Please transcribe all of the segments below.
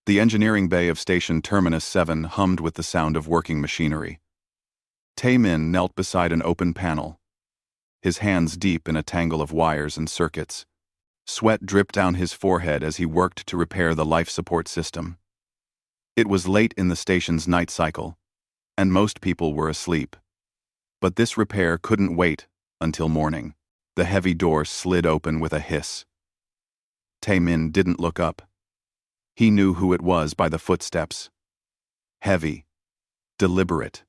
The engineering bay of Station Terminus 7 hummed with the sound of working machinery. Tae-min knelt beside an open panel, his hands deep in a tangle of wires and circuits. Sweat dripped down his forehead as he worked to repair the life support system. It was late in the station's night cycle, and most people were asleep. But this repair couldn't wait until morning. The heavy door slid open with a hiss. Tae-min didn't look up. He knew who it was by the footsteps. Heavy, deliberate.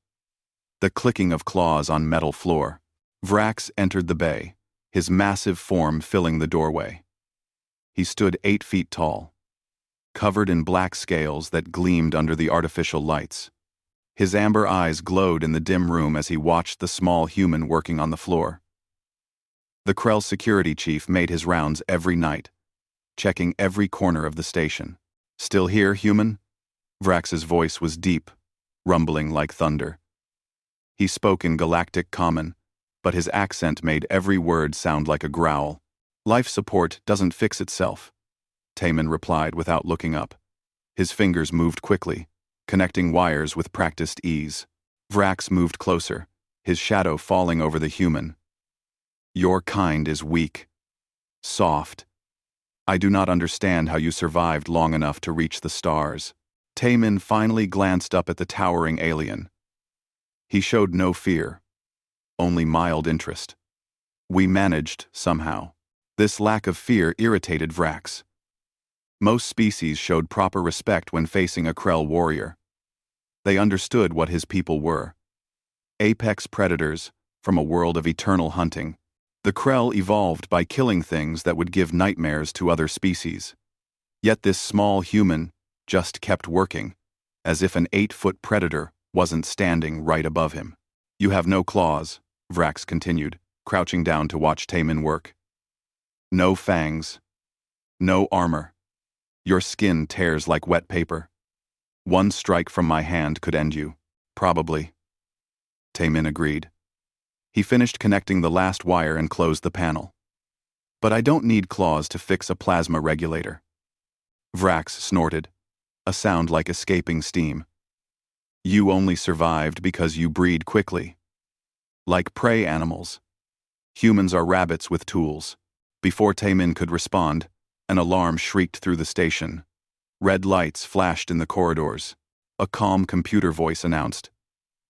The clicking of claws on metal floor. Vrax entered the bay, his massive form filling the doorway. He stood 8 feet tall, covered in black scales that gleamed under the artificial lights. His amber eyes glowed in the dim room as he watched the small human working on the floor. The Krell security chief made his rounds every night, checking every corner of the station. "Still here, human?" Vrax's voice was deep, rumbling like thunder. He spoke in Galactic Common, but his accent made every word sound like a growl. "Life support doesn't fix itself," Tae-min replied without looking up. His fingers moved quickly, connecting wires with practiced ease. Vrax moved closer, his shadow falling over the human. "Your kind is weak. Soft. I do not understand how you survived long enough to reach the stars." Tae-min finally glanced up at the towering alien. He showed no fear, only mild interest. "We managed, somehow." This lack of fear irritated Vrax. Most species showed proper respect when facing a Krell warrior. They understood what his people were. Apex predators from a world of eternal hunting. The Krell evolved by killing things that would give nightmares to other species. Yet this small human just kept working, as if an 8-foot predator wasn't standing right above him. "You have no claws," Vrax continued, crouching down to watch Tae-min work. "No fangs. No armor. Your skin tears like wet paper. One strike from my hand could end you. Probably." Tae-min agreed. He finished connecting the last wire and closed the panel. "But I don't need claws to fix a plasma regulator." Vrax snorted, a sound like escaping steam. "You only survived because you breed quickly. Like prey animals. Humans are rabbits with tools." Before Tae-min could respond, an alarm shrieked through the station. Red lights flashed in the corridors. A calm computer voice announced,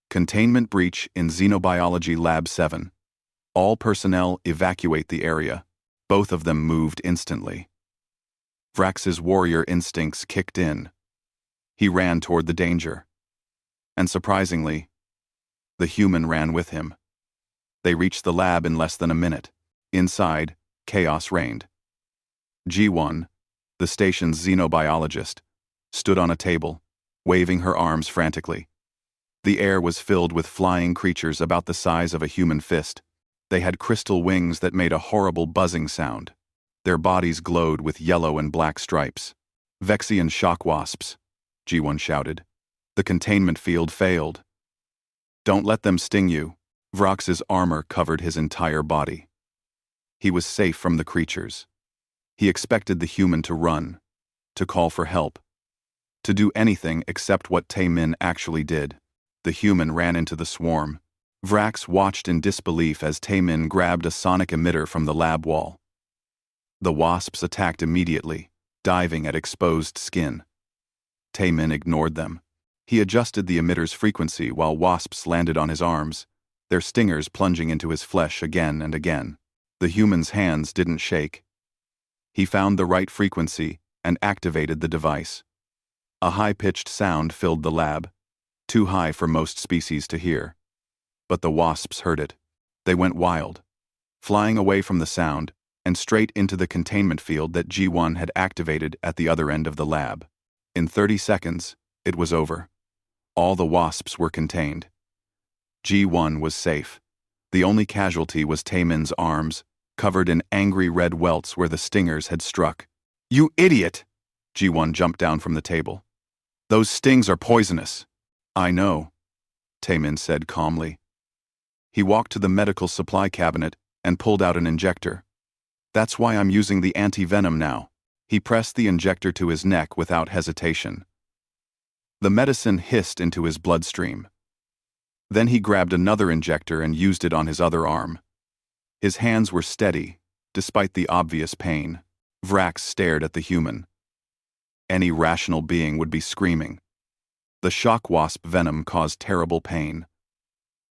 "Containment breach in Xenobiology Lab 7. All personnel evacuate the area." Both of them moved instantly. Vrax's warrior instincts kicked in. He ran toward the danger. And surprisingly, the human ran with him. They reached the lab in less than a minute. Inside, chaos reigned. G1, the station's xenobiologist, stood on a table, waving her arms frantically. The air was filled with flying creatures about the size of a human fist. They had crystal wings that made a horrible buzzing sound. Their bodies glowed with yellow and black stripes. "Vexian shock wasps," G1 shouted. "The containment field failed." "Don't let them sting you." Vrax's armor covered his entire body. He was safe from the creatures. He expected the human to run, to call for help, to do anything except what Tae-min actually did. The human ran into the swarm. Vrax watched in disbelief as Tae-min grabbed a sonic emitter from the lab wall. The wasps attacked immediately, diving at exposed skin. Tae-min ignored them. He adjusted the emitter's frequency while wasps landed on his arms, their stingers plunging into his flesh again and again. The human's hands didn't shake. He found the right frequency and activated the device. A high-pitched sound filled the lab, too high for most species to hear. But the wasps heard it. They went wild, flying away from the sound and straight into the containment field that G1 had activated at the other end of the lab. In 30 seconds, it was over. All the wasps were contained. G1 was safe. The only casualty was Tae-min's arms, covered in angry red welts where the stingers had struck. "You idiot!" G1 jumped down from the table. "Those stings are poisonous." "I know," Tae-min said calmly. He walked to the medical supply cabinet and pulled out an injector. "That's why I'm using the anti-venom now." He pressed the injector to his neck without hesitation. The medicine hissed into his bloodstream. Then he grabbed another injector and used it on his other arm. His hands were steady, despite the obvious pain. Vrax stared at the human. Any rational being would be screaming. The shock wasp venom caused terrible pain,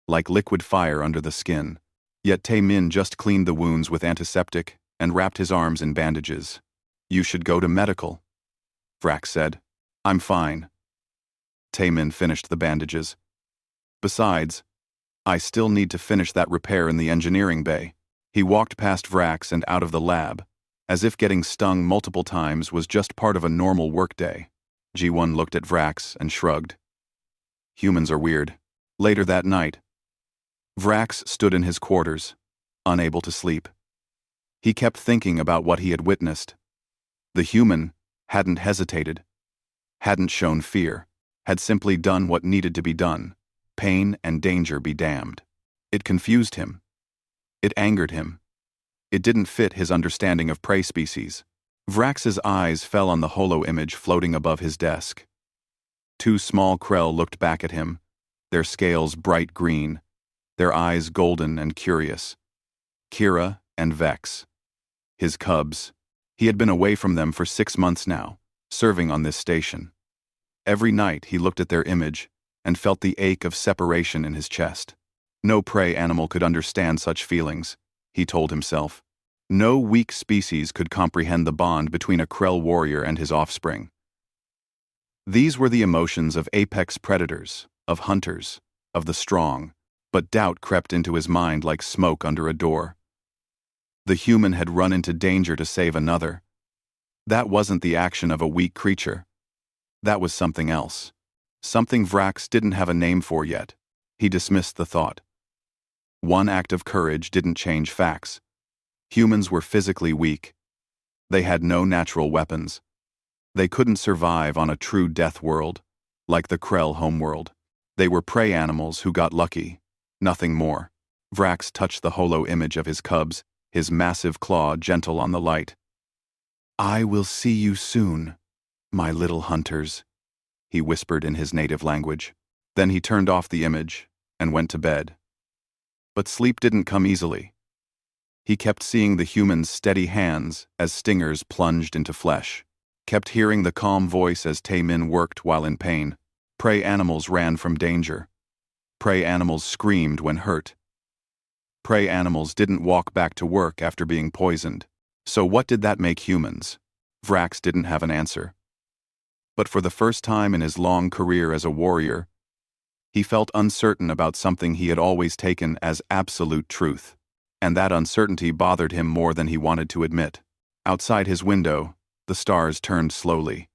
like liquid fire under the skin. Yet Tae-min just cleaned the wounds with antiseptic and wrapped his arms in bandages. "You should go to medical," Vrax said. "I'm fine." Tae-min finished the bandages. "Besides, I still need to finish that repair in the engineering bay." He walked past Vrax and out of the lab, as if getting stung multiple times was just part of a normal workday. Ji-won looked at Vrax and shrugged. Humans are weird. Later that night, Vrax stood in his quarters, unable to sleep. He kept thinking about what he had witnessed. The human hadn't hesitated, hadn't shown fear, had simply done what needed to be done. Pain and danger be damned. It confused him. It angered him. It didn't fit his understanding of prey species. Vrax's eyes fell on the holo image floating above his desk. Two small Krell looked back at him, their scales bright green, their eyes golden and curious. Kira and Vex. His cubs. He had been away from them for 6 months now, serving on this station. Every night he looked at their image and felt the ache of separation in his chest. No prey animal could understand such feelings, he told himself. No weak species could comprehend the bond between a Krell warrior and his offspring. These were the emotions of apex predators, of hunters, of the strong, but doubt crept into his mind like smoke under a door. The human had run into danger to save another. That wasn't the action of a weak creature. That was something else. Something Vrax didn't have a name for yet. He dismissed the thought. One act of courage didn't change facts. Humans were physically weak. They had no natural weapons. They couldn't survive on a true death world, like the Krell homeworld. They were prey animals who got lucky, nothing more. Vrax touched the holo image of his cubs, his massive claw gentle on the light. "I will see you soon, my little hunters," he whispered in his native language. Then he turned off the image and went to bed. But sleep didn't come easily. He kept seeing the human's steady hands as stingers plunged into flesh, kept hearing the calm voice as Tae-min worked while in pain. Prey animals ran from danger. Prey animals screamed when hurt. Prey animals didn't walk back to work after being poisoned. So what did that make humans? Vrax didn't have an answer. But for the first time in his long career as a warrior, he felt uncertain about something he had always taken as absolute truth. And that uncertainty bothered him more than he wanted to admit. Outside his window, the stars turned slowly.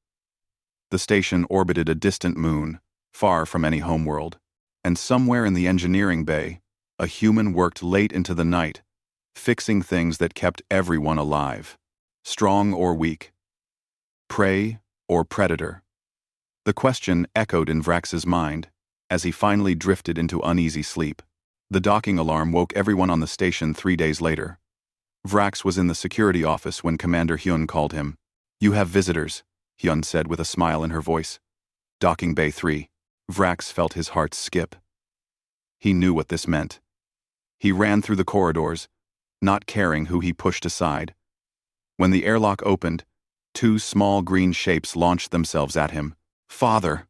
The station orbited a distant moon, far from any homeworld. And somewhere in the engineering bay, a human worked late into the night, fixing things that kept everyone alive, strong or weak, prey or predator. The question echoed in Vrax's mind as he finally drifted into uneasy sleep. The docking alarm woke everyone on the station 3 days later. Vrax was in the security office when Commander Hyun called him. "You have visitors," Hyun said with a smile in her voice. "Docking Bay 3. Vrax felt his heart skip. He knew what this meant. He ran through the corridors, not caring who he pushed aside. When the airlock opened, 2 small green shapes launched themselves at him. "Father!"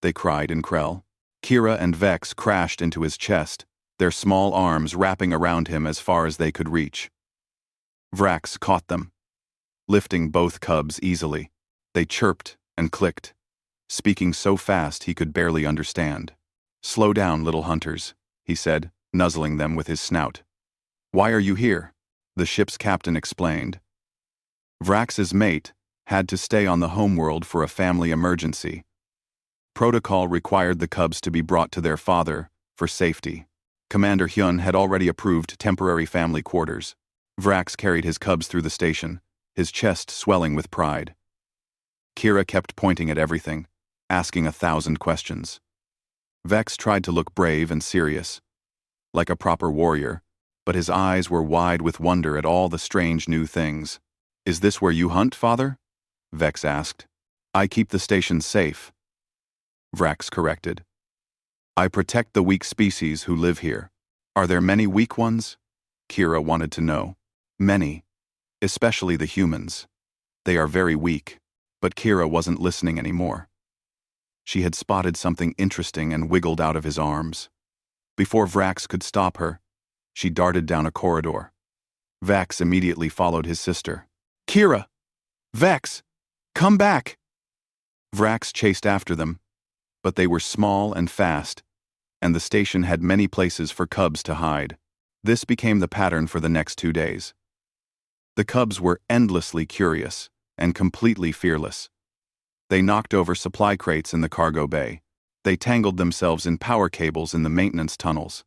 they cried in Krell. Kira and Vex crashed into his chest, their small arms wrapping around him as far as they could reach. Vrax caught them, lifting both cubs easily. They chirped and clicked, speaking so fast he could barely understand. "Slow down, little hunters," he said, nuzzling them with his snout. "Why are you here?" the ship's captain explained. Vrax's mate had to stay on the homeworld for a family emergency. Protocol required the cubs to be brought to their father for safety. Commander Hyun had already approved temporary family quarters. Vrax carried his cubs through the station, his chest swelling with pride. Kira kept pointing at everything, asking 1,000 questions. Vex tried to look brave and serious, like a proper warrior, but his eyes were wide with wonder at all the strange new things. Is this where you hunt, father? Vex asked. I keep the station safe, Vrax corrected. I protect the weak species who live here. Are there many weak ones? Kira wanted to know. Many, especially the humans. They are very weak, but Kira wasn't listening anymore. She had spotted something interesting and wiggled out of his arms. Before Vrax could stop her, she darted down a corridor. Vex immediately followed his sister. Kira! Vex! Come back! Vrax chased after them, but they were small and fast, and the station had many places for cubs to hide. This became the pattern for the next 2 days. The cubs were endlessly curious and completely fearless. They knocked over supply crates in the cargo bay. They tangled themselves in power cables in the maintenance tunnels.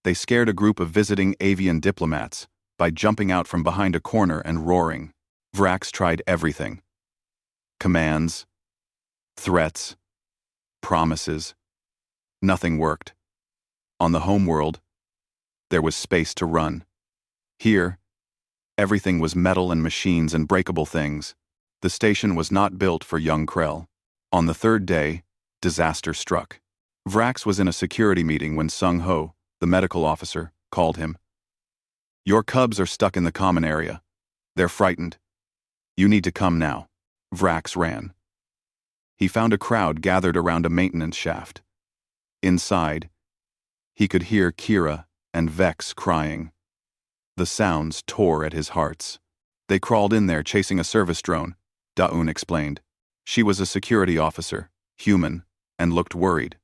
They scared a group of visiting avian diplomats by jumping out from behind a corner and roaring. Vrax tried everything. Commands, threats, promises. Nothing worked. On the homeworld, there was space to run. Here, everything was metal and machines and breakable things. The station was not built for young Krell. On the 3rd day, disaster struck. Vrax was in a security meeting when Sung Ho, the medical officer, called him. Your cubs are stuck in the common area. They're frightened. You need to come now. Vrax ran. He found a crowd gathered around a maintenance shaft. Inside, he could hear Kira and Vex crying. The sounds tore at his hearts. They crawled in there chasing a service drone, Daun explained. She was a security officer, human, and looked worried.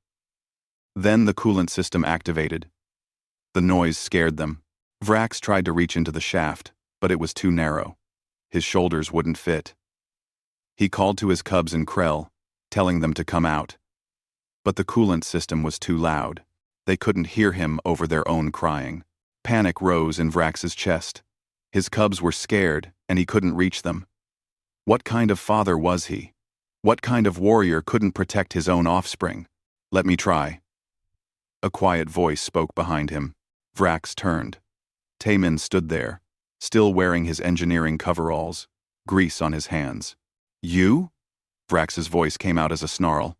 Then the coolant system activated. The noise scared them. Vrax tried to reach into the shaft, but it was too narrow. His shoulders wouldn't fit. He called to his cubs in Krell, telling them to come out. But the coolant system was too loud. They couldn't hear him over their own crying. Panic rose in Vrax's chest. His cubs were scared, and he couldn't reach them. What kind of father was he? What kind of warrior couldn't protect his own offspring? Let me try. A quiet voice spoke behind him. Vrax turned. Taemin stood there, still wearing his engineering coveralls, grease on his hands. You? Vrax's voice came out as a snarl.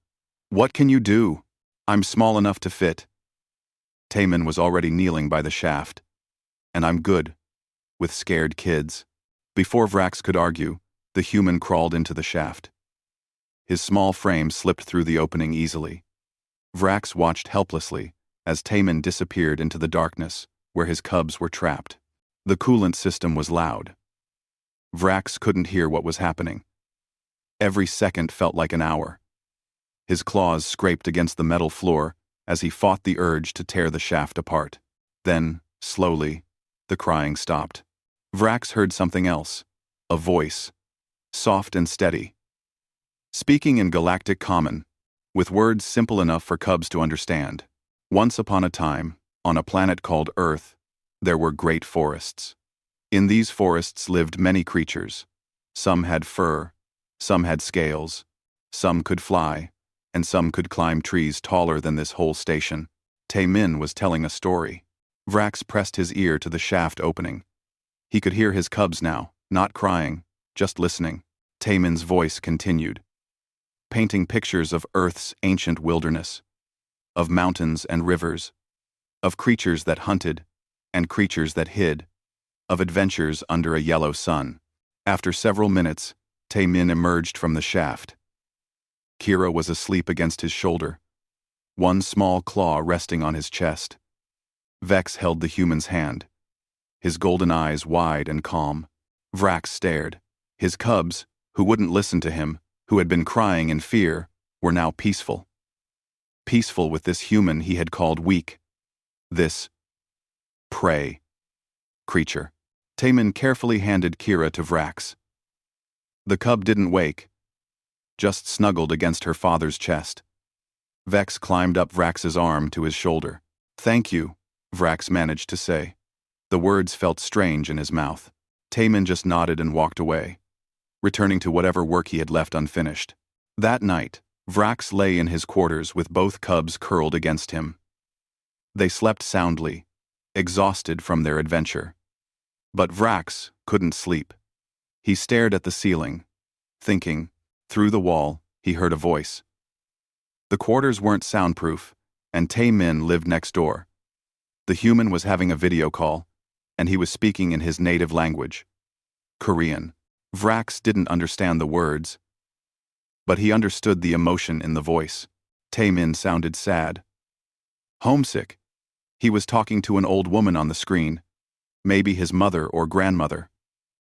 What can you do? I'm small enough to fit. Taemin was already kneeling by the shaft. And I'm good, with scared kids. Before Vrax could argue, the human crawled into the shaft. His small frame slipped through the opening easily. Vrax watched helplessly as Taemin disappeared into the darkness where his cubs were trapped. The coolant system was loud. Vrax couldn't hear what was happening. Every second felt like an hour. His claws scraped against the metal floor as he fought the urge to tear the shaft apart. Then, slowly, the crying stopped. Vrax heard something else, a voice, soft and steady, speaking in Galactic Common, with words simple enough for cubs to understand. Once upon a time, on a planet called Earth, there were great forests. In these forests lived many creatures. Some had fur, some had scales, some could fly, and some could climb trees taller than this whole station. Taemin was telling a story. Vrax pressed his ear to the shaft opening. He could hear his cubs now, not crying, just listening. Taemin's voice continued, painting pictures of Earth's ancient wilderness, of mountains and rivers, of creatures that hunted and creatures that hid, of adventures under a yellow sun. After several minutes, Taemin emerged from the shaft. Kira was asleep against his shoulder, one small claw resting on his chest. Vex held the human's hand, his golden eyes wide and calm. Vrax stared. His cubs, who wouldn't listen to him, who had been crying in fear, were now peaceful. Peaceful with this human he had called weak. This prey creature. Taemin carefully handed Kira to Vrax. The cub didn't wake, just snuggled against her father's chest. Vex climbed up Vrax's arm to his shoulder. Thank you, Vrax managed to say. The words felt strange in his mouth. Taemin just nodded and walked away, returning to whatever work he had left unfinished. That night, Vrax lay in his quarters with both cubs curled against him. They slept soundly, exhausted from their adventure. But Vrax couldn't sleep. He stared at the ceiling, thinking. Through the wall, he heard a voice. The quarters weren't soundproof, and Tae-min lived next door. The human was having a video call, and he was speaking in his native language, Korean. Vrax didn't understand the words, but he understood the emotion in the voice. Tae-min sounded sad. Homesick. He was talking to an old woman on the screen, maybe his mother or grandmother.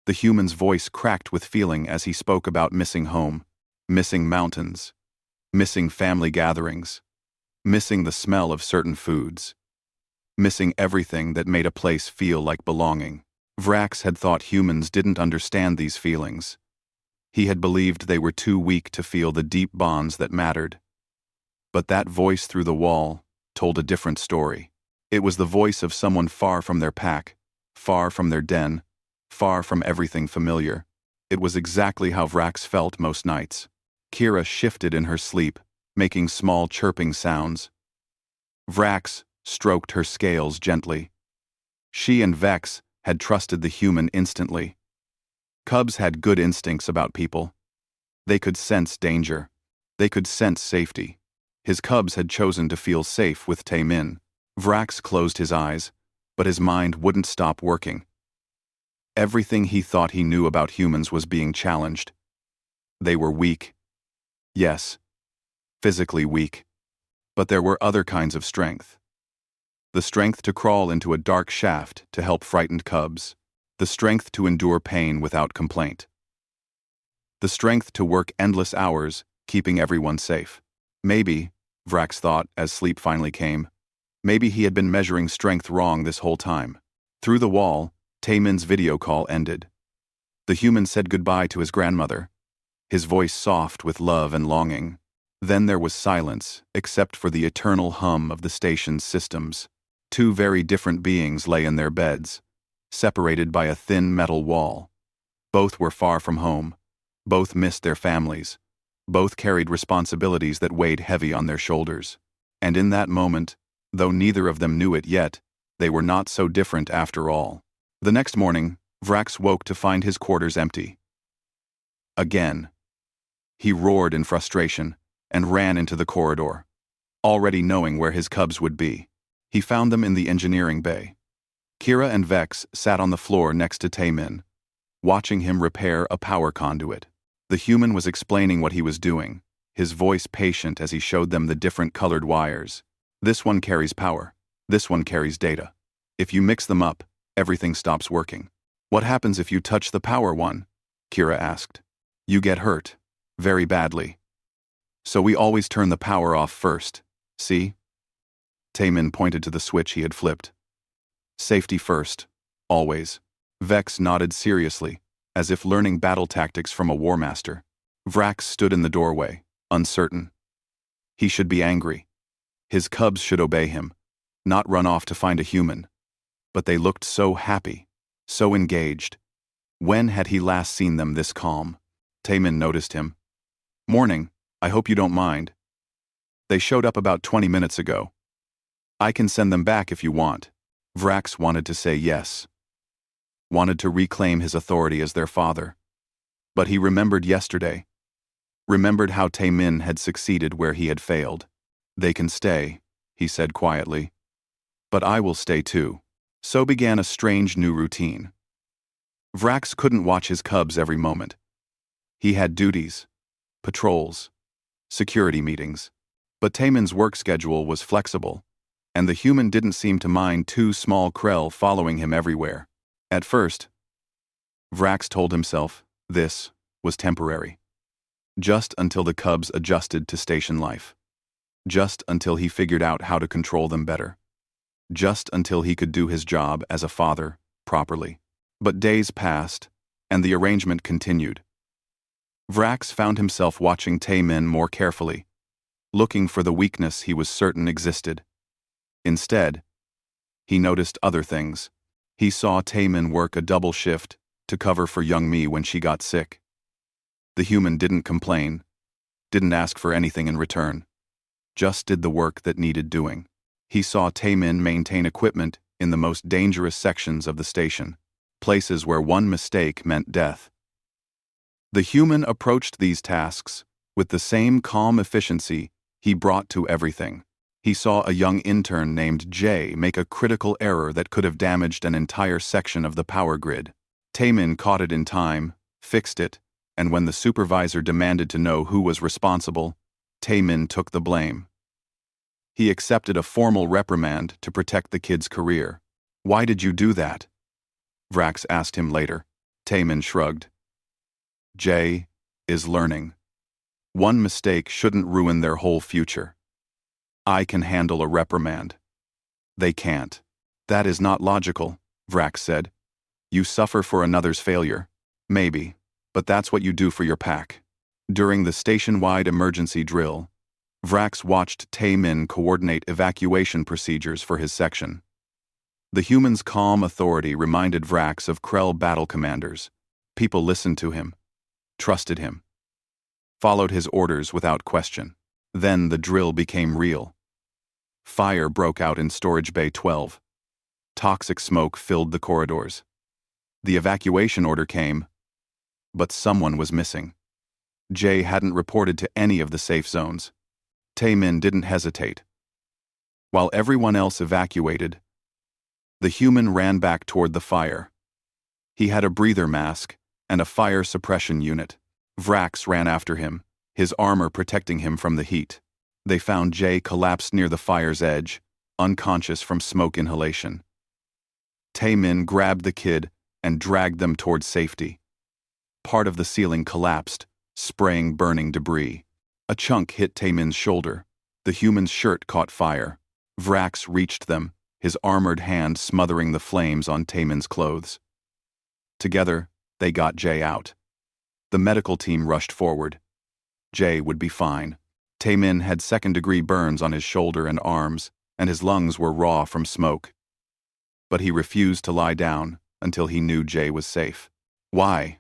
The human's voice cracked with feeling as he spoke about missing home, missing mountains, missing family gatherings, missing the smell of certain foods, missing everything that made a place feel like belonging. Vrax had thought humans didn't understand these feelings. He had believed they were too weak to feel the deep bonds that mattered. But that voice through the wall told a different story. It was the voice of someone far from their pack, far from their den, far from everything familiar. It was exactly how Vrax felt most nights. Kira shifted in her sleep, making small chirping sounds. Vrax stroked her scales gently. She and Vex had trusted the human instantly. Cubs had good instincts about people. They could sense danger. They could sense safety. His cubs had chosen to feel safe with Tae-min. Vrax closed his eyes, but his mind wouldn't stop working. Everything he thought he knew about humans was being challenged. They were weak. Yes, physically weak. But there were other kinds of strength. The strength to crawl into a dark shaft to help frightened cubs. The strength to endure pain without complaint. The strength to work endless hours, keeping everyone safe. Maybe, Vrax thought as sleep finally came, maybe he had been measuring strength wrong this whole time. Through the wall, Tae-min's video call ended. The human said goodbye to his grandmother, his voice soft with love and longing. Then there was silence, except for the eternal hum of the station's systems. Two very different beings lay in their beds, separated by a thin metal wall. Both were far from home. Both missed their families. Both carried responsibilities that weighed heavy on their shoulders. And in that moment, though neither of them knew it yet, they were not so different after all. The next morning, Vrax woke to find his quarters empty. Again. He roared in frustration and ran into the corridor, already knowing where his cubs would be. He found them in the engineering bay. Kira and Vex sat on the floor next to Tae-min, watching him repair a power conduit. The human was explaining what he was doing, his voice patient as he showed them the different colored wires. This one carries power. This one carries data. If you mix them up, everything stops working. What happens if you touch the power one? Kira asked. You get hurt. Very badly. So we always turn the power off first. See? Tae-min pointed to the switch he had flipped. Safety first. Always. Vex nodded seriously, as if learning battle tactics from a war master. Vrax stood in the doorway, uncertain. He should be angry. His cubs should obey him, not run off to find a human. But they looked so happy, so engaged. When had he last seen them this calm? Tae-min noticed him. Morning, I hope you don't mind. They showed up about 20 minutes ago. I can send them back if you want. Vrax wanted to say yes. Wanted to reclaim his authority as their father. But he remembered yesterday. Remembered how Tae-min had succeeded where he had failed. They can stay, he said quietly. But I will stay too. So began a strange new routine. Vrax couldn't watch his cubs every moment. He had duties, patrols, security meetings. But Tae-min's work schedule was flexible, and the human didn't seem to mind two small Krell following him everywhere. At first, Vrax told himself this was temporary. Just until the cubs adjusted to station life. Just until he figured out how to control them better. Just until he could do his job as a father properly. But days passed, and the arrangement continued. Vrax found himself watching Tae-min more carefully, looking for the weakness he was certain existed. Instead, he noticed other things. He saw Tae-min work a double shift to cover for young Mi when she got sick. The human didn't complain, didn't ask for anything in return, just did the work that needed doing. He saw Tae-min maintain equipment in the most dangerous sections of the station, places where one mistake meant death. The human approached these tasks with the same calm efficiency he brought to everything. He saw a young intern named Jay make a critical error that could have damaged an entire section of the power grid. Taemin caught it in time, fixed it, and when the supervisor demanded to know who was responsible, Taemin took the blame. He accepted a formal reprimand to protect the kid's career. "Why did you do that?" Vrax asked him later. Taemin shrugged. "Jay is learning. One mistake shouldn't ruin their whole future. I can handle a reprimand. They can't." "That is not logical," Vrax said. "You suffer for another's failure. Maybe, but that's what you do for your pack." During the station-wide emergency drill, Vrax watched Taemin coordinate evacuation procedures for his section. The human's calm authority reminded Vrax of Krell battle commanders. People listened to him, trusted him, followed his orders without question. Then the drill became real. Fire broke out in Storage Bay 12. Toxic smoke filled the corridors. The evacuation order came, but someone was missing. Jay hadn't reported to any of the safe zones. Taemin didn't hesitate. While everyone else evacuated, the human ran back toward the fire. He had a breather mask and a fire suppression unit. Vrax ran after him, his armor protecting him from the heat. They found Jay collapsed near the fire's edge, unconscious from smoke inhalation. Taemin grabbed the kid and dragged them toward safety. Part of the ceiling collapsed, spraying burning debris. A chunk hit Taemin's shoulder. The human's shirt caught fire. Vrax reached them, his armored hand smothering the flames on Taemin's clothes. Together, they got Jay out. The medical team rushed forward. Jay would be fine. Taemin had second-degree burns on his shoulder and arms, and his lungs were raw from smoke. But he refused to lie down until he knew Jay was safe. "Why?"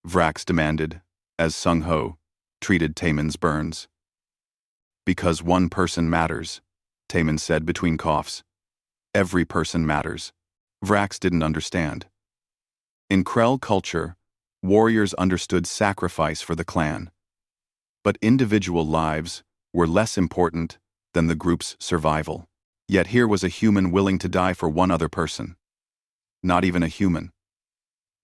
Vrax demanded, as Sung-Ho treated Taemin's burns. "Because one person matters," Taemin said between coughs. "Every person matters." Vrax didn't understand. In Krell culture, warriors understood sacrifice for the clan. But individual lives were less important than the group's survival. Yet here was a human willing to die for one other person. Not even a human.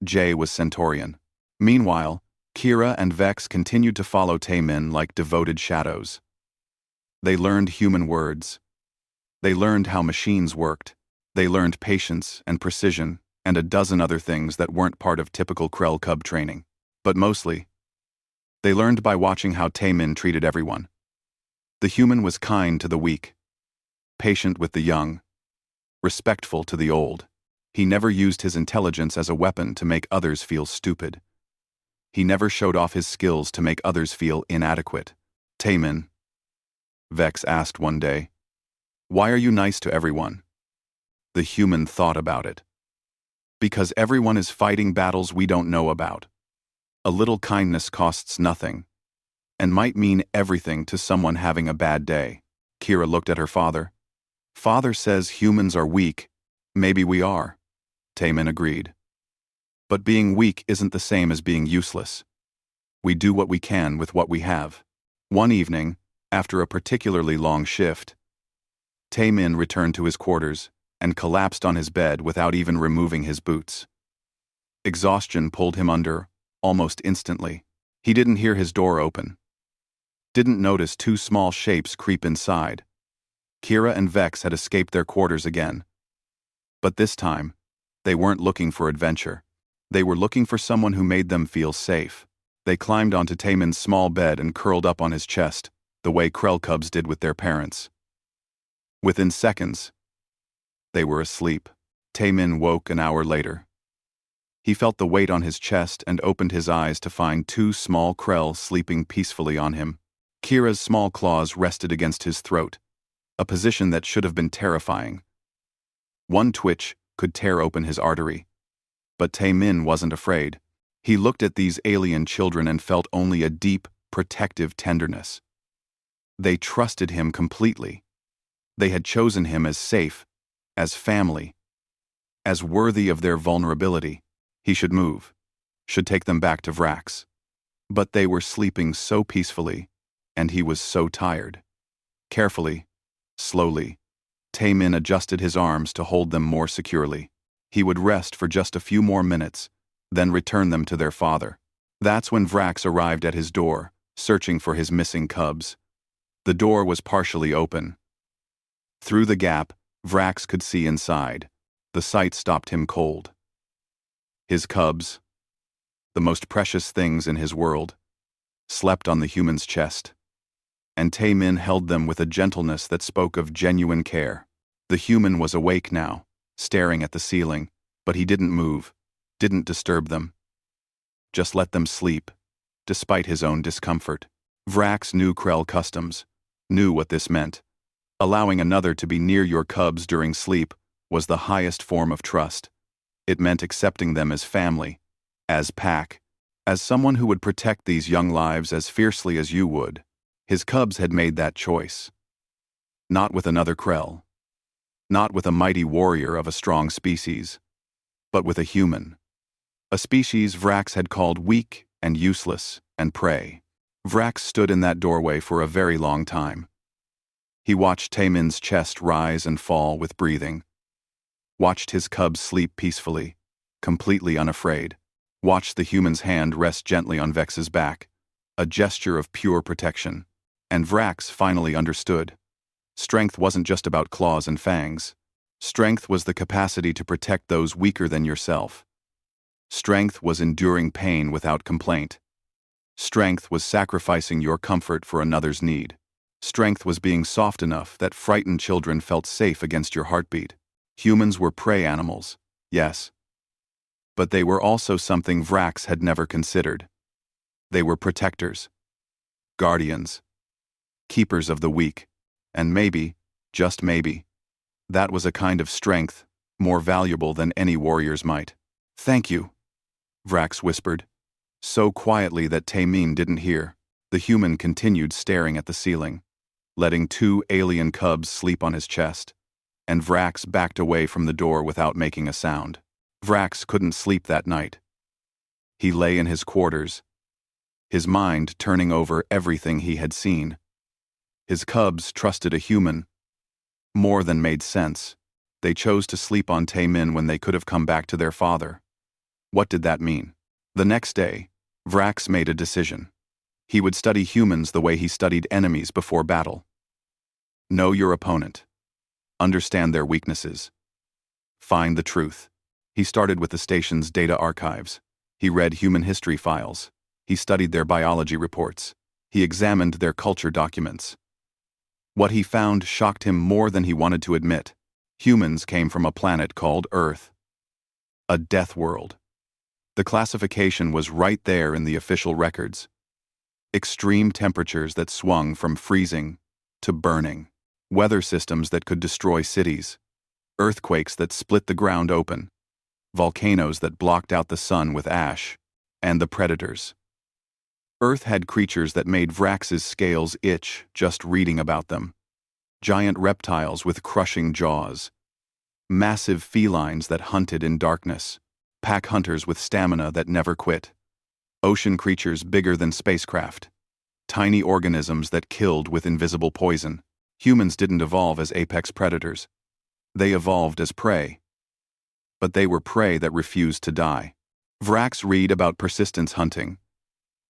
Jay was Centaurian. Meanwhile, Kira and Vex continued to follow Taemin like devoted shadows. They learned human words. They learned how machines worked. They learned patience and precision and a dozen other things that weren't part of typical Krell cub training. But mostly, they learned by watching how Taemin treated everyone. The human was kind to the weak, patient with the young, respectful to the old. He never used his intelligence as a weapon to make others feel stupid. He never showed off his skills to make others feel inadequate. "Taemin," Vex asked one day, "why are you nice to everyone?" The human thought about it. "Because everyone is fighting battles we don't know about. A little kindness costs nothing, and might mean everything to someone having a bad day." Kira looked at her father. "Father says humans are weak. Maybe we are," Taemin agreed. "But being weak isn't the same as being useless. We do what we can with what we have." One evening, after a particularly long shift, Taemin returned to his quarters and collapsed on his bed without even removing his boots. Exhaustion pulled him under almost instantly. He didn't hear his door open. Didn't notice two small shapes creep inside. Kira and Vex had escaped their quarters again. But this time, they weren't looking for adventure. They were looking for someone who made them feel safe. They climbed onto Taemin's small bed and curled up on his chest, the way Krell cubs did with their parents. Within seconds, they were asleep. Taemin woke an hour later. He felt the weight on his chest and opened his eyes to find two small Krell sleeping peacefully on him. Kira's small claws rested against his throat, a position that should have been terrifying. One twitch could tear open his artery. But Taemin wasn't afraid. He looked at these alien children and felt only a deep, protective tenderness. They trusted him completely. They had chosen him as safe, as family, as worthy of their vulnerability. He should move, should take them back to Vrax. But they were sleeping so peacefully, and he was so tired. Carefully, slowly, Taemin adjusted his arms to hold them more securely. He would rest for just a few more minutes, then return them to their father. That's when Vrax arrived at his door, searching for his missing cubs. The door was partially open. Through the gap, Vrax could see inside. The sight stopped him cold. His cubs, the most precious things in his world, slept on the human's chest, and Taemin held them with a gentleness that spoke of genuine care. The human was awake now, staring at the ceiling, but he didn't move, didn't disturb them. Just let them sleep, despite his own discomfort. Vrax knew Krell customs, knew what this meant. Allowing another to be near your cubs during sleep was the highest form of trust. It meant accepting them as family, as pack, as someone who would protect these young lives as fiercely as you would. His cubs had made that choice. Not with another Krell. Not with a mighty warrior of a strong species, but with a human. A species Vrax had called weak and useless and prey. Vrax stood in that doorway for a very long time. He watched Taemin's chest rise and fall with breathing. Watched his cubs sleep peacefully, completely unafraid. Watched the human's hand rest gently on Vex's back, a gesture of pure protection. And Vrax finally understood. Strength wasn't just about claws and fangs. Strength was the capacity to protect those weaker than yourself. Strength was enduring pain without complaint. Strength was sacrificing your comfort for another's need. Strength was being soft enough that frightened children felt safe against your heartbeat. Humans were prey animals, yes. But they were also something Vrax had never considered. They were protectors, guardians, keepers of the weak, and maybe, just maybe, that was a kind of strength more valuable than any warrior's might. "Thank you," Vrax whispered, so quietly that Taemin didn't hear. The human continued staring at the ceiling, letting two alien cubs sleep on his chest, and Vrax backed away from the door without making a sound. Vrax couldn't sleep that night. He lay in his quarters, his mind turning over everything he had seen. His cubs trusted a human. More than made sense. They chose to sleep on Taemin when they could have come back to their father. What did that mean? The next day, Vrax made a decision. He would study humans the way he studied enemies before battle. Know your opponent. Understand their weaknesses. Find the truth. He started with the station's data archives. He read human history files. He studied their biology reports. He examined their culture documents. What he found shocked him more than he wanted to admit. Humans came from a planet called Earth. A death world. The classification was right there in the official records. Extreme temperatures that swung from freezing to burning. Weather systems that could destroy cities. Earthquakes that split the ground open. Volcanoes that blocked out the sun with ash. And the predators. Earth had creatures that made Vrax's scales itch just reading about them. Giant reptiles with crushing jaws. Massive felines that hunted in darkness. Pack hunters with stamina that never quit. Ocean creatures bigger than spacecraft. Tiny organisms that killed with invisible poison. Humans didn't evolve as apex predators. They evolved as prey. But they were prey that refused to die. Vrax read about persistence hunting.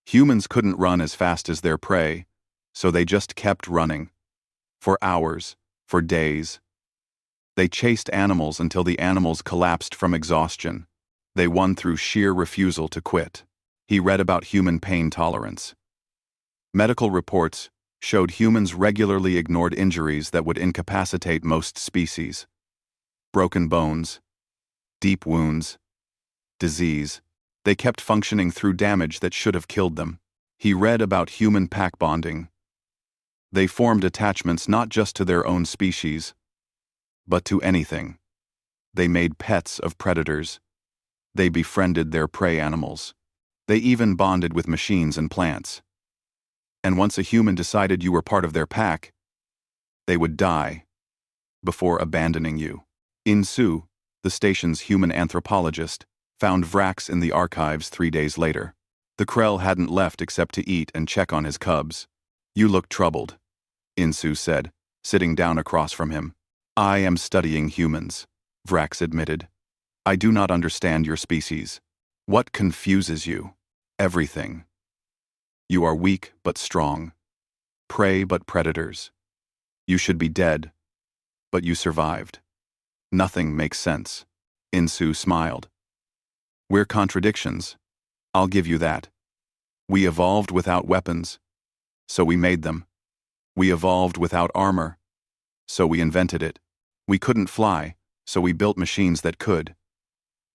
Humans couldn't run as fast as their prey, so they just kept running. For hours, for days. They chased animals until the animals collapsed from exhaustion. They won through sheer refusal to quit. He read about human pain tolerance. Medical reports showed humans regularly ignored injuries that would incapacitate most species. Broken bones, deep wounds, disease. They kept functioning through damage that should have killed them. He read about human pack bonding. They formed attachments not just to their own species, but to anything. They made pets of predators. They befriended their prey animals. They even bonded with machines and plants. And once a human decided you were part of their pack, they would die before abandoning you. Insu, the station's human anthropologist, found Vrax in the archives 3 days later. The Krell hadn't left except to eat and check on his cubs. You look troubled, Insu said, sitting down across from him. I am studying humans, Vrax admitted. I do not understand your species. What confuses you? Everything. You are weak but strong. Prey but predators. You should be dead, but you survived. Nothing makes sense. Insu smiled. We're contradictions. I'll give you that. We evolved without weapons, so we made them. We evolved without armor, so we invented it. We couldn't fly, so we built machines that could.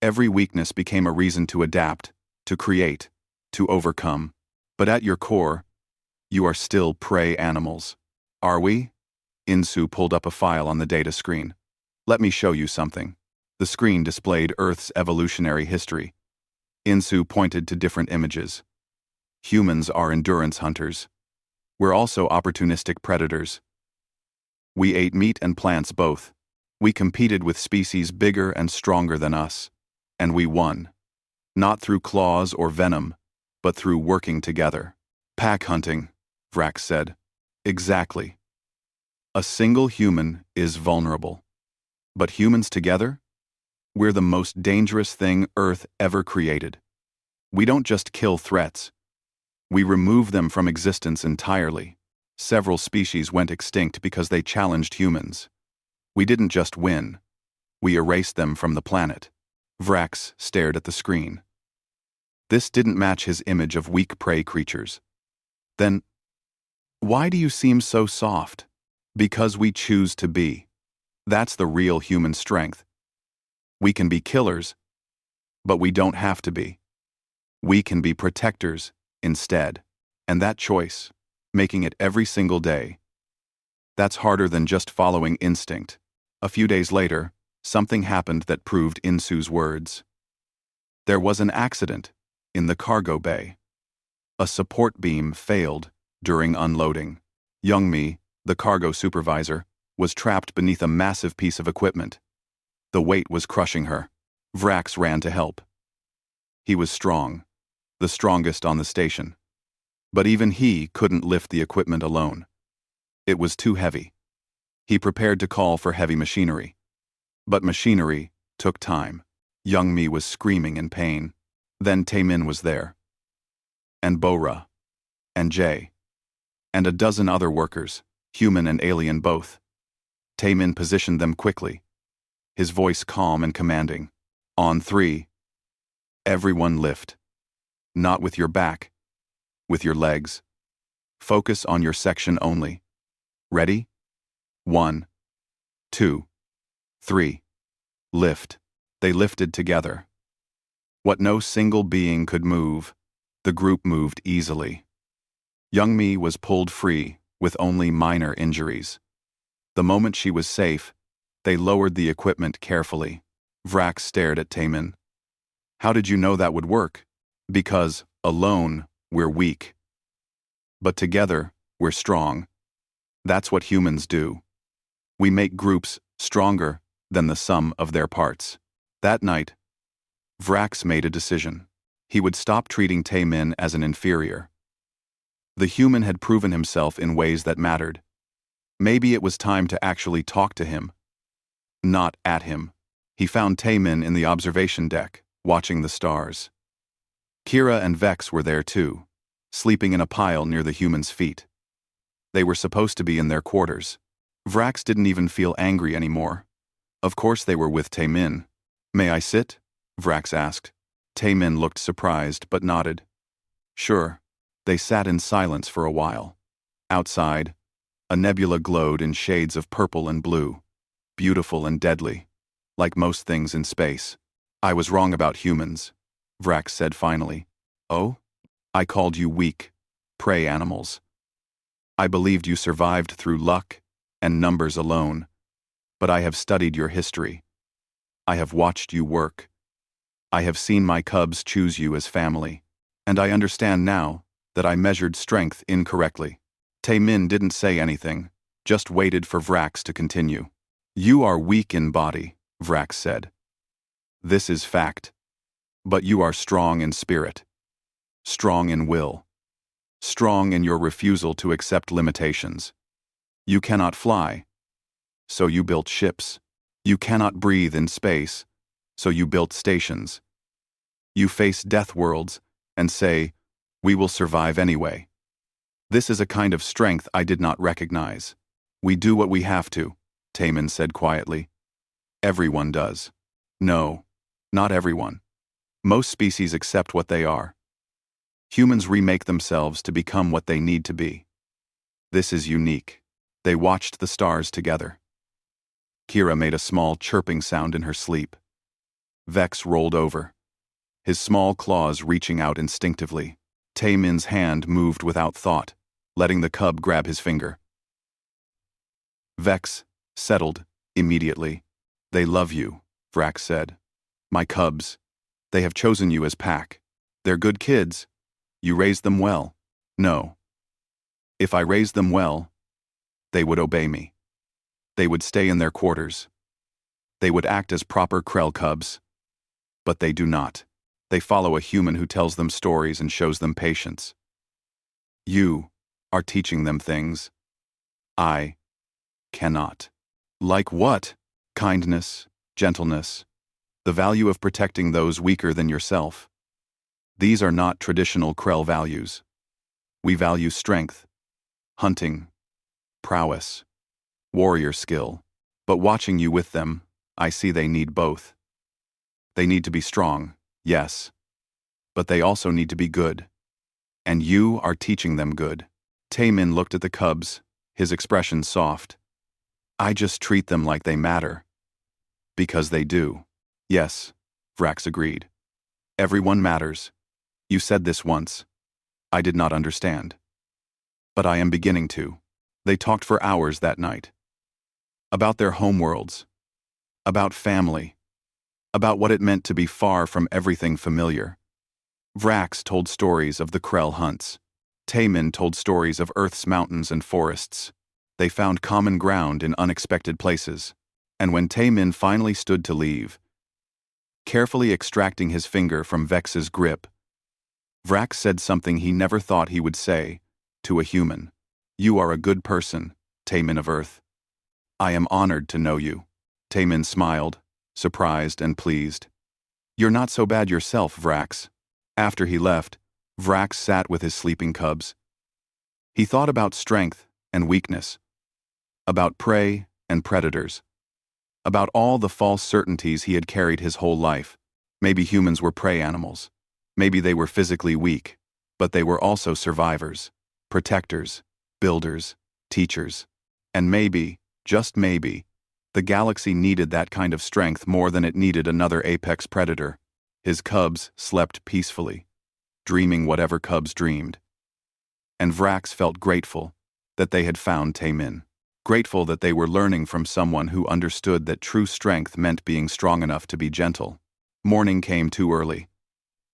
Every weakness became a reason to adapt, to create, to overcome. But at your core, you are still prey animals. Are we? Insu pulled up a file on the data screen. Let me show you something. The screen displayed Earth's evolutionary history. Insu pointed to different images. Humans are endurance hunters. We're also opportunistic predators. We ate meat and plants both. We competed with species bigger and stronger than us. And we won. Not through claws or venom, but through working together. Pack hunting, Vrax said. Exactly. A single human is vulnerable. But humans together? We're the most dangerous thing Earth ever created. We don't just kill threats. We remove them from existence entirely. Several species went extinct because they challenged humans. We didn't just win. We erased them from the planet. Vrax stared at the screen. This didn't match his image of weak prey creatures. Then, why do you seem so soft? Because we choose to be. That's the real human strength. We can be killers, but we don't have to be. We can be protectors instead. And that choice, making it every single day, that's harder than just following instinct. A few days later, something happened that proved Insu's words. There was an accident in the cargo bay. A support beam failed during unloading. Youngmi, the cargo supervisor, was trapped beneath a massive piece of equipment. The weight was crushing her. Vrax ran to help. He was strong, the strongest on the station. But even he couldn't lift the equipment alone. It was too heavy. He prepared to call for heavy machinery. But machinery took time. Youngmi was screaming in pain. Then Taemin was there. And Bora. And Jay. And a dozen other workers, human and alien both. Taemin positioned them quickly, his voice calm and commanding. On 3. Everyone lift. Not with your back, with your legs. Focus on your section only. Ready? 1, 2, 3. Lift. They lifted together. What no single being could move, the group moved easily. Youngmi was pulled free with only minor injuries. The moment she was safe, they lowered the equipment carefully. Vrax stared at Taemin. How did you know that would work? Because, alone, we're weak. But together, we're strong. That's what humans do. We make groups stronger than the sum of their parts. That night, Vrax made a decision. He would stop treating Taemin as an inferior. The human had proven himself in ways that mattered. Maybe it was time to actually talk to him. Not at him. He found Taemin in the observation deck, watching the stars. Kira and Vex were there too, sleeping in a pile near the human's feet. They were supposed to be in their quarters. Vrax didn't even feel angry anymore. Of course they were with Taemin. May I sit? Vrax asked. Taemin looked surprised but nodded. Sure. They sat in silence for a while. Outside, a nebula glowed in shades of purple and blue, beautiful and deadly, like most things in space. I was wrong about humans, Vrax said finally. Oh? I called you weak, prey animals. I believed you survived through luck and numbers alone, but I have studied your history. I have watched you work. I have seen my cubs choose you as family, and I understand now that I measured strength incorrectly. Taemin didn't say anything, just waited for Vrax to continue. You are weak in body, Vrax said. This is fact. But you are strong in spirit. strong in will, strong in your refusal to accept limitations. You cannot fly, so you built ships. You cannot breathe in space, so you built stations. You face death worlds and say, "We will survive anyway." This is a kind of strength I did not recognize. We do what we have to, Taman said quietly. Everyone does. No, not everyone. Most species accept what they are. Humans remake themselves to become what they need to be. This is unique. They watched the stars together. Kira made a small chirping sound in her sleep. Vex rolled over, his small claws reaching out instinctively. Taemin's hand moved without thought, letting the cub grab his finger. Vex settled immediately. They love you, Vrax said. My cubs. They have chosen you as pack. They're good kids. You raised them well. No. If I raised them well, they would obey me. They would stay in their quarters. They would act as proper Krell cubs. But they do not. They follow a human who tells them stories and shows them patience. You are teaching them things I cannot. Like what? Kindness, gentleness, the value of protecting those weaker than yourself. These are not traditional Krell values. We value strength, hunting, prowess, warrior skill. But watching you with them, I see they need both. They need to be strong, yes. But they also need to be good. And you are teaching them good. Taemin looked at the cubs, his expression soft. I just treat them like they matter. Because they do. Yes, Vrax agreed. Everyone matters. You said this once. I did not understand. But I am beginning to. They talked for hours that night. About their homeworlds. About family. About what it meant to be far from everything familiar. Vrax told stories of the Krell hunts. Taemin told stories of Earth's mountains and forests. They found common ground in unexpected places. And when Taemin finally stood to leave, carefully extracting his finger from Vex's grip, Vrax said something he never thought he would say to a human. You are a good person, Taemin of Earth. I am honored to know you. Taemin smiled, surprised and pleased. You're not so bad yourself, Vrax. After he left, Vrax sat with his sleeping cubs. He thought about strength and weakness, about prey and predators, about all the false certainties he had carried his whole life. Maybe humans were prey animals. Maybe they were physically weak, but they were also survivors, protectors, builders, teachers. And maybe, just maybe, the galaxy needed that kind of strength more than it needed another apex predator. His cubs slept peacefully, dreaming whatever cubs dreamed. And Vrax felt grateful that they had found Taemin. Grateful that they were learning from someone who understood that true strength meant being strong enough to be gentle. Morning came too early.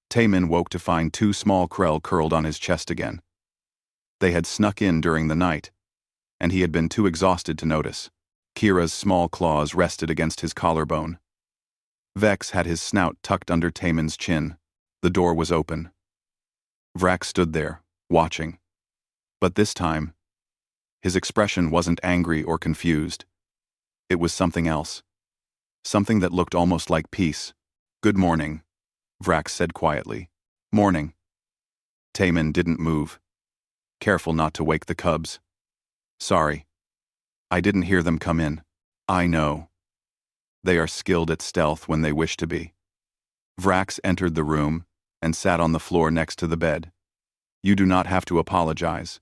Taemin woke to find two small Krell curled on his chest again. They had snuck in during the night, and he had been too exhausted to notice. Kira's small claws rested against his collarbone. Vex had his snout tucked under Taemin's chin. The door was open. Vrax stood there, watching. But this time, his expression wasn't angry or confused. It was something else. Something that looked almost like peace. Good morning, Vrax said quietly. Morning. Taemin didn't move, careful not to wake the cubs. Sorry. I didn't hear them come in. I know. They are skilled at stealth when they wish to be. Vrax entered the room and sat on the floor next to the bed. You do not have to apologize.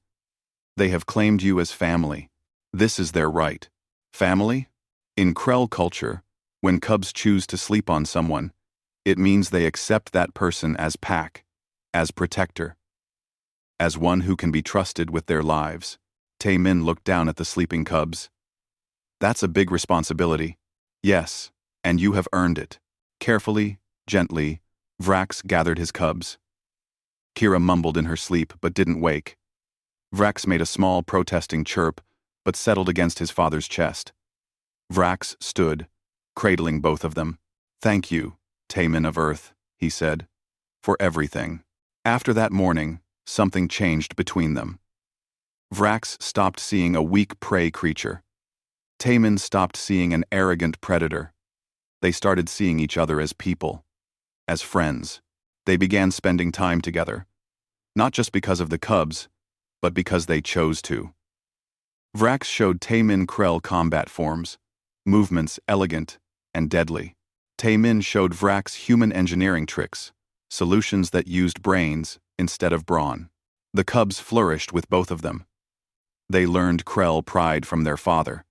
They have claimed you as family. This is their right. Family? In Krell culture, when cubs choose to sleep on someone, it means they accept that person as pack, as protector, as one who can be trusted with their lives. Taemin looked down at the sleeping cubs. That's a big responsibility. Yes, and you have earned it. Carefully, gently, Vrax gathered his cubs. Kira mumbled in her sleep but didn't wake. Vrax made a small protesting chirp but settled against his father's chest. Vrax stood, cradling both of them. Thank you, Taemin of Earth, he said, for everything. After that morning, something changed between them. Vrax stopped seeing a weak prey creature. Taemin stopped seeing an arrogant predator. They started seeing each other as people, as friends. They began spending time together, not just because of the cubs, but because they chose to. Vrax showed Taemin Krell combat forms, movements elegant and deadly. Taemin showed Vrax human engineering tricks, solutions that used brains instead of brawn. The cubs flourished with both of them. They learned Krell pride from their father.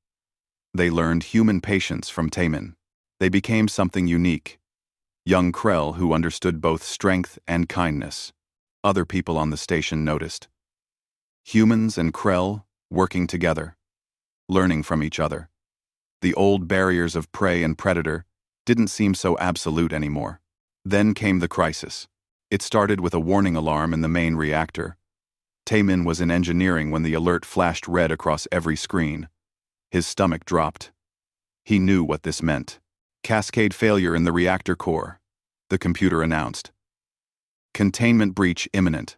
They learned human patience from Taemin. They became something unique. Young Krell who understood both strength and kindness. Other people on the station noticed. Humans and Krell working together, learning from each other. The old barriers of prey and predator didn't seem so absolute anymore. Then came the crisis. It started with a warning alarm in the main reactor. Taemin was in engineering when the alert flashed red across every screen. His stomach dropped. He knew what this meant. Cascade failure in the reactor core, the computer announced. Containment breach imminent.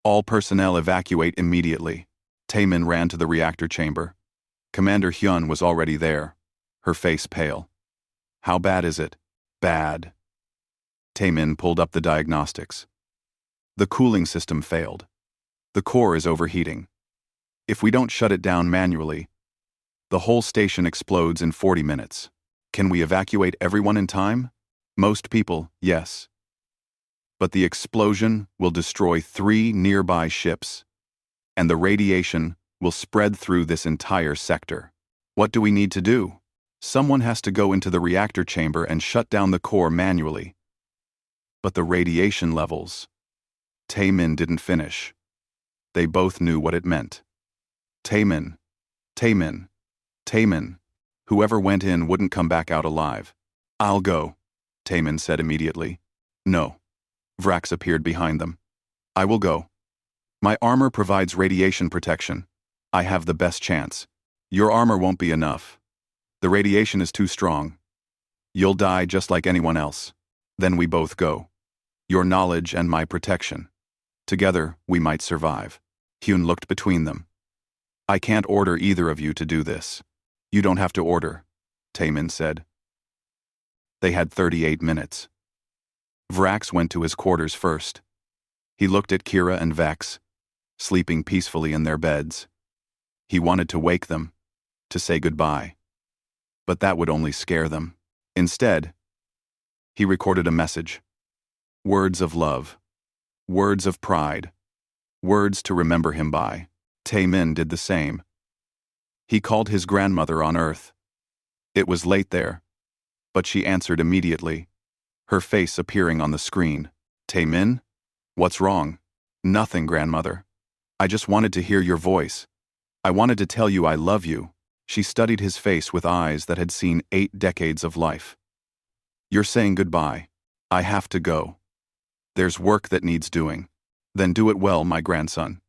All personnel evacuate immediately. Taemin ran to the reactor chamber. Commander Hyun was already there, her face pale. How bad is it? Bad. Taemin pulled up the diagnostics. The cooling system failed. The core is overheating. If we don't shut it down manually, the whole station explodes in 40 minutes. Can we evacuate everyone in time? Most people, yes. But the explosion will destroy 3 nearby ships, and the radiation will spread through this entire sector. What do we need to do? Someone has to go into the reactor chamber and shut down the core manually. But the radiation levels. Taemin didn't finish. They both knew what it meant. Taemin. Taemin. Taemin. Whoever went in wouldn't come back out alive. I'll go, Taemin said immediately. No. Vrax appeared behind them. I will go. My armor provides radiation protection. I have the best chance. Your armor won't be enough. The radiation is too strong. You'll die just like anyone else. Then we both go. Your knowledge and my protection. Together, we might survive. Hyun looked between them. I can't order either of you to do this. You don't have to order, Taemin said. They had 38 minutes. Vrax went to his quarters first. He looked at Kira and Vex, sleeping peacefully in their beds. He wanted to wake them, to say goodbye. But that would only scare them. Instead, he recorded a message. Words of love. Words of pride. Words to remember him by. Taemin did the same. He called his grandmother on Earth. It was late there, but she answered immediately, her face appearing on the screen. Taemin? What's wrong? Nothing, grandmother. I just wanted to hear your voice. I wanted to tell you I love you. She studied his face with eyes that had seen 8 decades of life. You're saying goodbye. I have to go. There's work that needs doing. Then do it well, my grandson.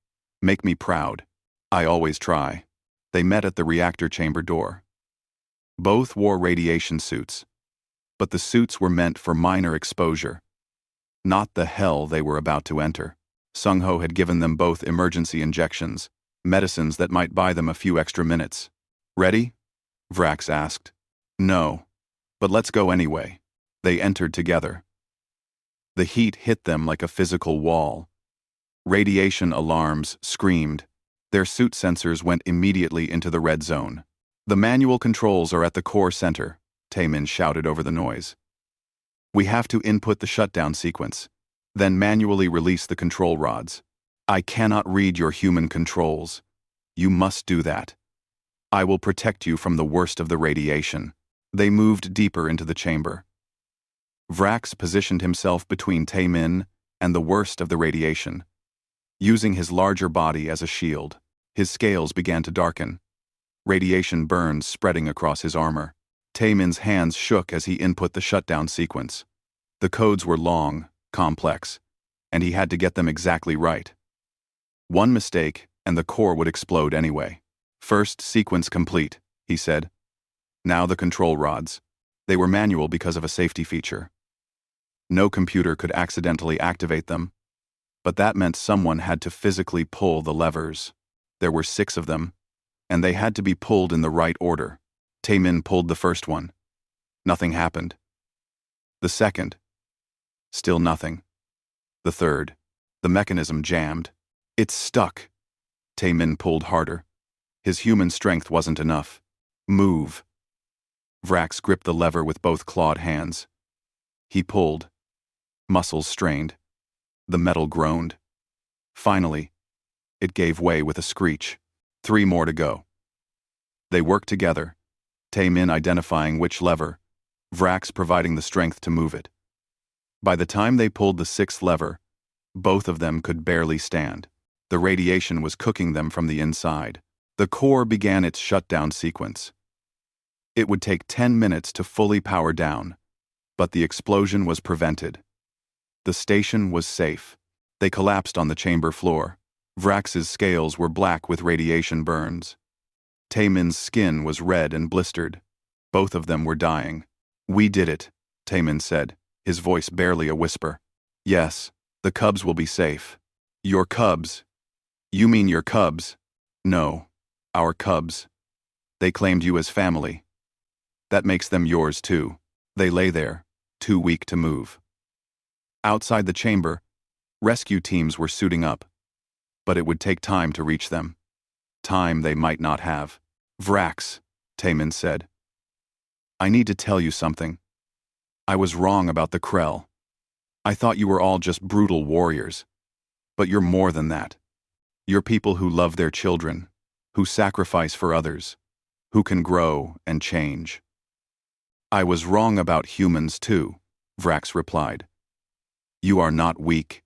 Make me proud. I always try. They met at the reactor chamber door. Both wore radiation suits, but the suits were meant for minor exposure, not the hell they were about to enter. Sung-ho had given them both emergency injections, medicines that might buy them a few extra minutes. Ready? Vrax asked. No, but let's go anyway. They entered together. The heat hit them like a physical wall. Radiation alarms screamed. Their suit sensors went immediately into the red zone. The manual controls are at the core center, Taemin shouted over the noise. We have to input the shutdown sequence, then manually release the control rods. I cannot read your human controls. You must do that. I will protect you from the worst of the radiation. They moved deeper into the chamber. Vrax positioned himself between Taemin and the worst of the radiation, using his larger body as a shield. His scales began to darken. Radiation burns spreading across his armor. Taemin's hands shook as he input the shutdown sequence. The codes were long, complex, and he had to get them exactly right. One mistake, and the core would explode anyway. First sequence complete, he said. Now the control rods. They were manual because of a safety feature. No computer could accidentally activate them. But that meant someone had to physically pull the levers. There were 6 of them, and they had to be pulled in the right order. Taemin pulled the first one. Nothing happened. The second. Still nothing. The third. The mechanism jammed. It's stuck. Taemin pulled harder. His human strength wasn't enough. Move. Vrax gripped the lever with both clawed hands. He pulled. Muscles strained. The metal groaned. Finally, it gave way with a screech. 3 more to go. They worked together, Taemin identifying which lever, Vrax providing the strength to move it. By the time they pulled the 6th lever, both of them could barely stand. The radiation was cooking them from the inside. The core began its shutdown sequence. It would take 10 minutes to fully power down, but the explosion was prevented. The station was safe. They collapsed on the chamber floor. Vrax's scales were black with radiation burns. Taemin's skin was red and blistered. Both of them were dying. "We did it," Taemin said, his voice barely a whisper. "Yes, the cubs will be safe." "Your cubs? You mean your cubs?" "No, our cubs. They claimed you as family. That makes them yours too." They lay there, too weak to move. Outside the chamber, rescue teams were suiting up. But it would take time to reach them. Time they might not have. "Vrax," Taemin said. "I need to tell you something. I was wrong about the Krell. I thought you were all just brutal warriors. But you're more than that. You're people who love their children, who sacrifice for others, who can grow and change." "I was wrong about humans too," Vrax replied. "You are not weak.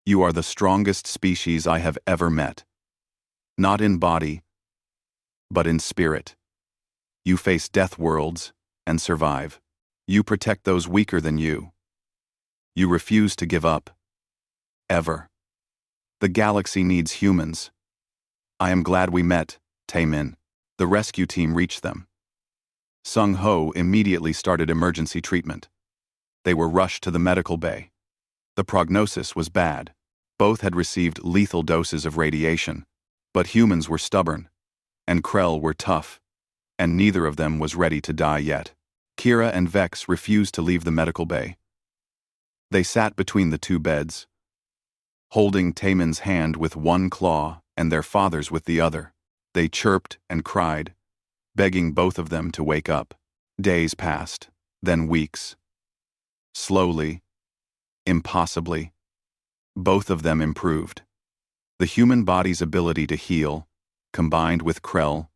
You are the strongest species I have ever met. Not in body, but in spirit. You face death worlds and survive. You protect those weaker than you. You refuse to give up. Ever. The galaxy needs humans. I am glad we met, Taemin." The rescue team reached them. Sung Ho immediately started emergency treatment. They were rushed to the medical bay. The prognosis was bad. Both had received lethal doses of radiation, but humans were stubborn, and Krell were tough, and neither of them was ready to die yet. Kira and Vex refused to leave the medical bay. They sat between the 2 beds, holding Taemin's hand with one claw and their father's with the other. They chirped and cried, begging both of them to wake up. Days passed, then weeks. Slowly, impossibly, both of them improved. The human body's ability to heal, combined with Krell,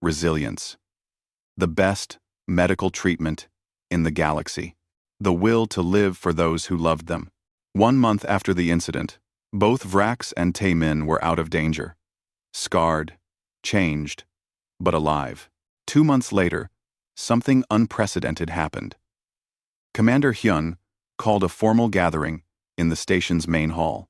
resilience. The best medical treatment in the galaxy. The will to live for those who loved them. 1 month after the incident, both Vrax and Taemin were out of danger. Scarred, changed, but alive. 2 months later, something unprecedented happened. Commander Hyun called a formal gathering in the station's main hall.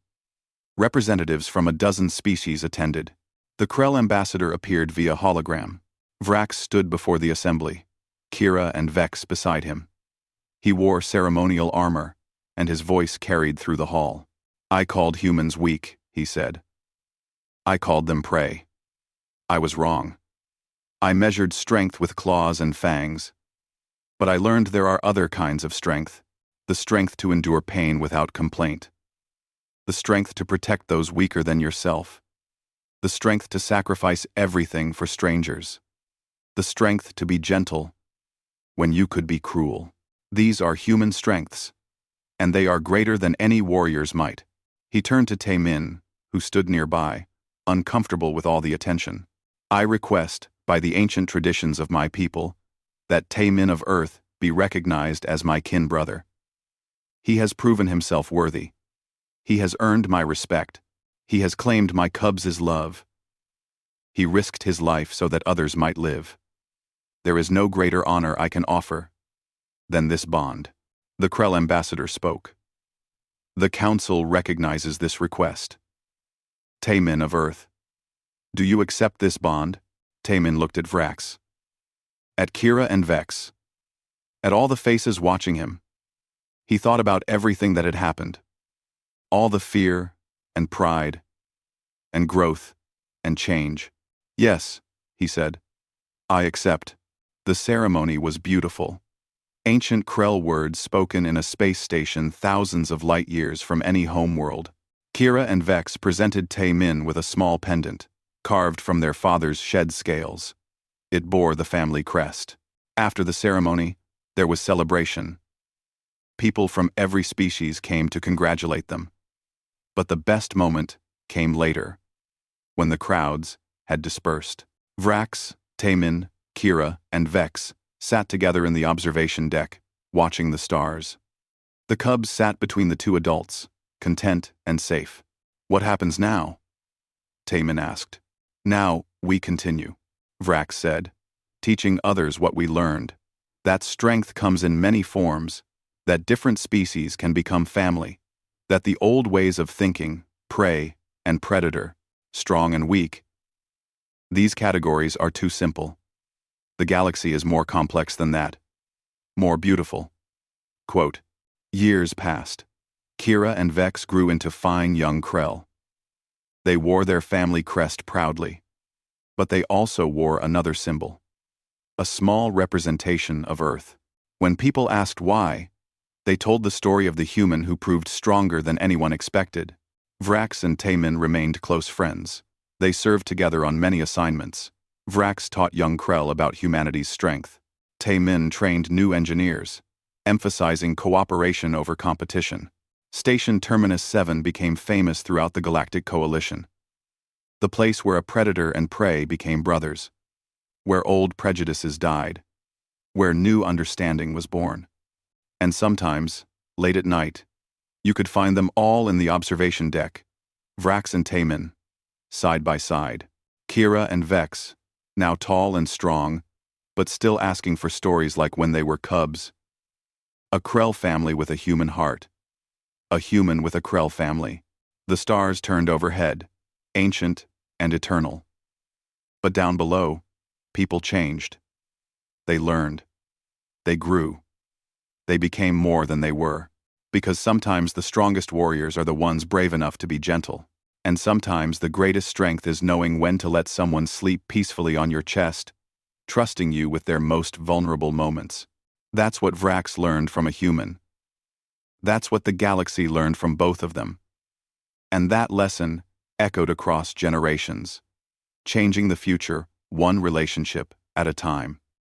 Representatives from a dozen species attended. The Krell ambassador appeared via hologram. Vrax stood before the assembly, Kira and Vex beside him. He wore ceremonial armor, and his voice carried through the hall. "I called humans weak," he said. "I called them prey. I was wrong. I measured strength with claws and fangs. But I learned there are other kinds of strength. The strength to endure pain without complaint. The strength to protect those weaker than yourself. The strength to sacrifice everything for strangers. The strength to be gentle when you could be cruel. These are human strengths, and they are greater than any warrior's might." He turned to Taemin, who stood nearby, uncomfortable with all the attention. "I request, by the ancient traditions of my people, that Taemin of Earth be recognized as my kin brother. He has proven himself worthy. He has earned my respect. He has claimed my cubs' love. He risked his life so that others might live. There is no greater honor I can offer than this bond." The Krell ambassador spoke. "The Council recognizes this request. Taemin of Earth, do you accept this bond?" Taemin looked at Vrax, at Kira and Vex, at all the faces watching him. He thought about everything that had happened. All the fear and pride and growth and change. Yes, he said. I accept. The ceremony was beautiful. Ancient Krell words spoken in a space station thousands of light years from any homeworld. Kira and Vex presented Tae-min with a small pendant, carved from their father's shed scales. It bore the family crest. After the ceremony, there was celebration. People from every species came to congratulate them. But the best moment came later, when the crowds had dispersed. Vrax, Tae-min, Kira, and Vex sat together in the observation deck, watching the stars. The cubs sat between the two adults, content and safe. What happens now? Tae-min asked. Now, we continue, Vrax said, teaching others what we learned. That strength comes in many forms, that different species can become family, that the old ways of thinking, prey and predator, strong and weak, these categories are too simple. The galaxy is more complex than that. More beautiful. Quote, years passed. Kira and Vex grew into fine young Krell. They wore their family crest proudly. But they also wore another symbol. A small representation of Earth. When people asked why, they told the story of the human who proved stronger than anyone expected. Vrax and Tae-min remained close friends. They served together on many assignments. Vrax taught young Krell about humanity's strength. Tae-min trained new engineers, emphasizing cooperation over competition. Station Terminus 7 became famous throughout the Galactic Coalition. The place where a predator and prey became brothers. Where old prejudices died. Where new understanding was born. And sometimes, late at night, you could find them all in the observation deck, Vrax and Tae-min, side by side. Kira and Vex, now tall and strong, but still asking for stories like when they were cubs. A Krell family with a human heart. A human with a Krell family. The stars turned overhead, ancient and eternal. But down below, people changed. They learned. They grew. They became more than they were. Because sometimes the strongest warriors are the ones brave enough to be gentle. And sometimes the greatest strength is knowing when to let someone sleep peacefully on your chest, trusting you with their most vulnerable moments. That's what Vrax learned from a human. That's what the galaxy learned from both of them. And that lesson echoed across generations, changing the future one relationship at a time.